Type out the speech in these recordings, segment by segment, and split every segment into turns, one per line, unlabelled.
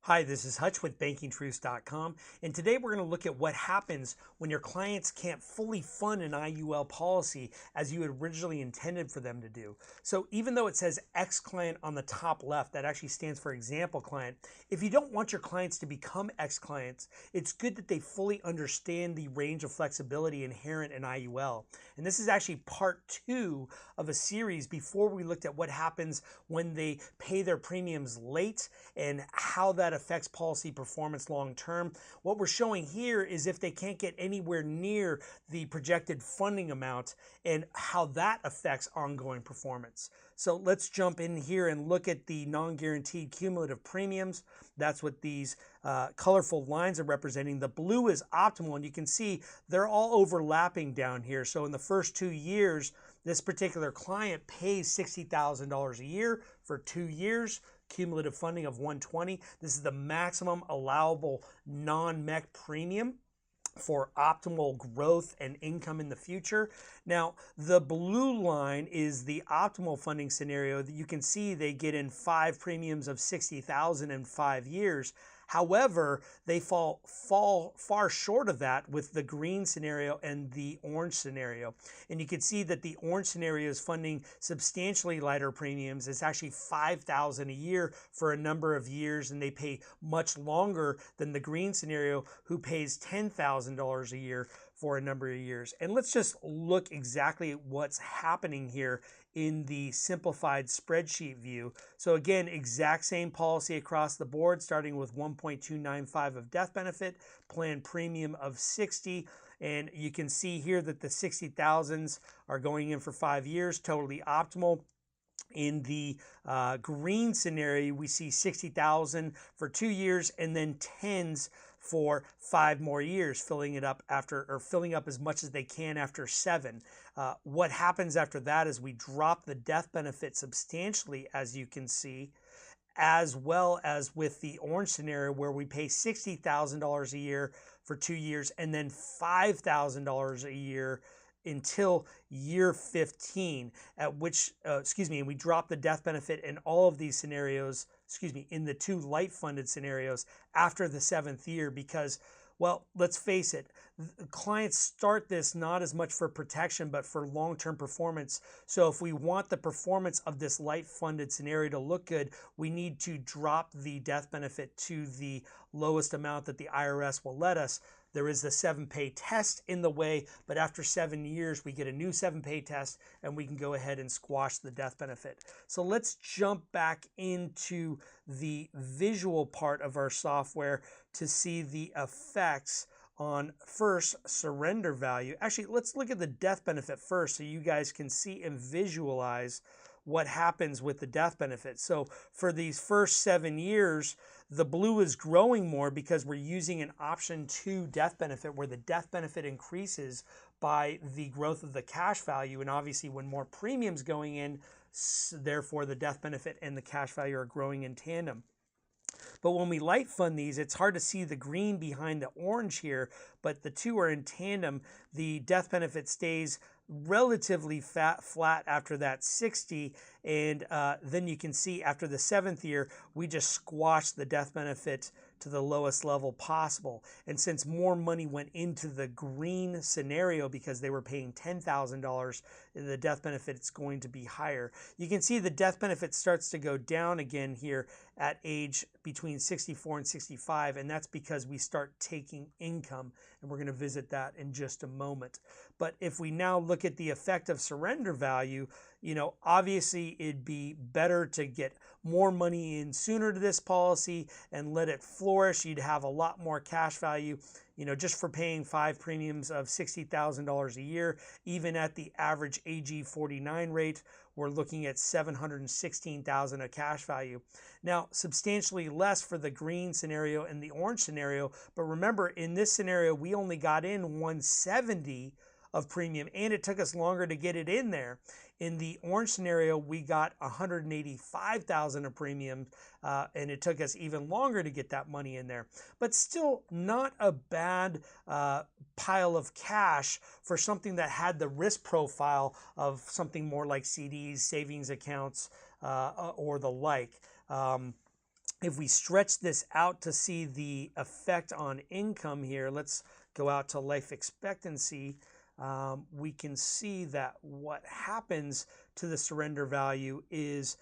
Hi, this is Hutch with bankingtruths.com, and today we're going to look at what happens when your clients can't fully fund an IUL policy as you had originally intended for them to do. So even though it says X client on the top left, that actually stands for example client. If you don't want your clients to become X clients, it's good that they fully understand the range of flexibility inherent in IUL. And this is actually part 2 of a series before we looked at what happens when they pay their premiums late and how that affects policy performance long term. What we're showing here is if they can't get anywhere near the projected funding amount and how that affects ongoing performance. So let's jump in here and look at the non-guaranteed cumulative premiums. That's what these colorful lines are representing. The blue is optimal, and you can see they're all overlapping down here. So in the first 2 years, this particular client pays $60,000 a year for 2 years. Cumulative funding of 120. This is the maximum allowable non-MEC premium for optimal growth and income in the future. Now, the blue line is the optimal funding scenario that you can see they get in 5 premiums of 60,000 in 5 years. However, they fall far short of that with the green scenario and the orange scenario. And you can see that the orange scenario is funding substantially lighter premiums. It's actually $5,000 a year for a number of years, and they pay much longer than the green scenario, who pays $10,000 a year for a number of years. And let's just look exactly at what's happening here in the simplified spreadsheet view. So again, exact same policy across the board, starting with 1.295 of death benefit, planned premium of 60. And you can see here that the 60,000s are going in for 5 years, totally optimal. In the green scenario, we see 60,000 for 2 years and then tens for 5 more years, filling it up after, or filling up as much as they can after 7. What happens after that is we drop the death benefit substantially, as you can see, as well as with the orange scenario where we pay $60,000 a year for 2 years and then $5,000 a year until year 15, at which, we drop the death benefit in all of these scenarios, in the 2 light funded scenarios after the 7th year because, well, let's face it, clients start this not as much for protection, but for long-term performance. So if we want the performance of this light funded scenario to look good, we need to drop the death benefit to the lowest amount that the IRS will let us. There is the 7-pay test in the way, but after 7 years, we get a new 7-pay test and we can go ahead and squash the death benefit. So let's jump back into the visual part of our software to see the effects on, first, surrender value. Actually, let's look at the death benefit first so you guys can see and visualize what happens with the death benefit. So for these first 7 years, the blue is growing more because we're using an option 2 death benefit where the death benefit increases by the growth of the cash value. And obviously when more premiums going in, therefore the death benefit and the cash value are growing in tandem. But when we light fund these, it's hard to see the green behind the orange here, but the 2 are in tandem. The death benefit stays relatively flat after that 60, and then you can see after the 7th year, we just squash the death benefit to the lowest level possible. And since more money went into the green scenario because they were paying $10,000, the death benefit is going to be higher. You can see the death benefit starts to go down again here at age between 64 and 65, and that's because we start taking income, and we're going to visit that in just a moment. But if we now look at the effect of surrender value, obviously it'd be better to get more money in sooner to this policy and let it flourish. You'd have a lot more cash value, just for paying 5 premiums of $60,000 a year. Even at the average AG 49 rate, we're looking at $716,000 of cash value. Now, substantially less for the green scenario and the orange scenario, but remember, in this scenario, we only got in 170 of premium, and it took us longer to get it in there. In the orange scenario, we got 185,000 of premium, and it took us even longer to get that money in there. But still not a bad pile of cash for something that had the risk profile of something more like CDs, savings accounts, or the like. if we stretch this out to see the effect on income here, let's go out to life expectancy. We can see that what happens to the surrender value is,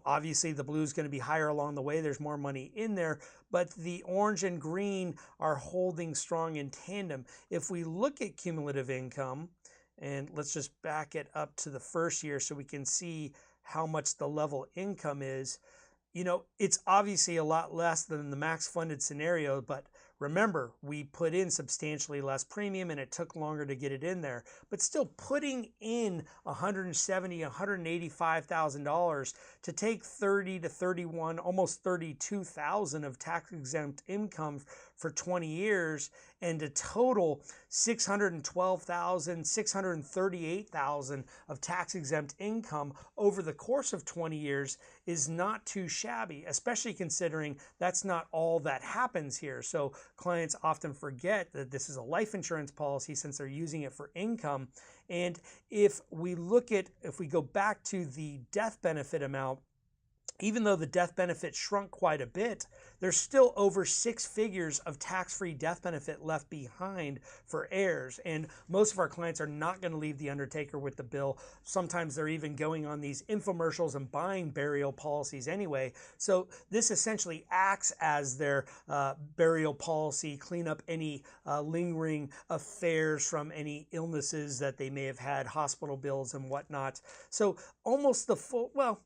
obviously the blue is going to be higher along the way. There's more money in there, but the orange and green are holding strong in tandem. If we look at cumulative income, and let's just back it up to the first year so we can see how much the level income is. It's obviously a lot less than the max funded scenario, but remember, we put in substantially less premium and it took longer to get it in there. But still, putting in $170,000, $185,000 to take 30 to 31, almost 32,000 of tax-exempt income for 20 years, and to total 612,000, 638,000 of tax-exempt income over the course of 20 years is not too shabby, especially considering that's not all that happens here. So clients often forget that this is a life insurance policy since they're using it for income. And if we go back to the death benefit amount, even though the death benefit shrunk quite a bit, there's still over 6 figures of tax-free death benefit left behind for heirs. And most of our clients are not going to leave the undertaker with the bill. Sometimes they're even going on these infomercials and buying burial policies anyway. So this essentially acts as their burial policy, clean up any lingering affairs from any illnesses that they may have had, hospital bills and whatnot. So almost the full, well,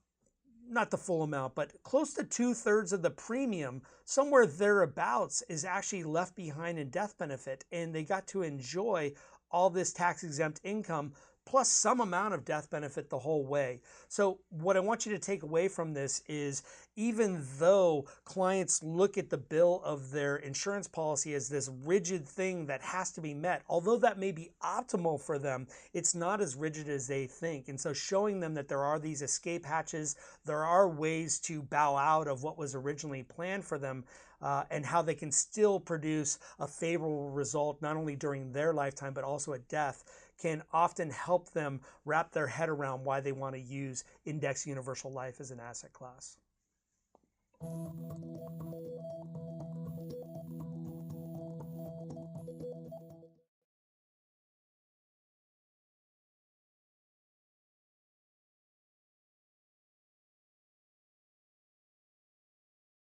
not the full amount, but close to 2/3 of the premium, somewhere thereabouts, is actually left behind in death benefit, and they got to enjoy all this tax-exempt income plus some amount of death benefit the whole way. So what I want you to take away from this is, even though clients look at the bill of their insurance policy as this rigid thing that has to be met, although that may be optimal for them, it's not as rigid as they think. And so showing them that there are these escape hatches, there are ways to bow out of what was originally planned for them, and how they can still produce a favorable result, not only during their lifetime, but also at death, can often help them wrap their head around why they want to use index universal life as an asset class.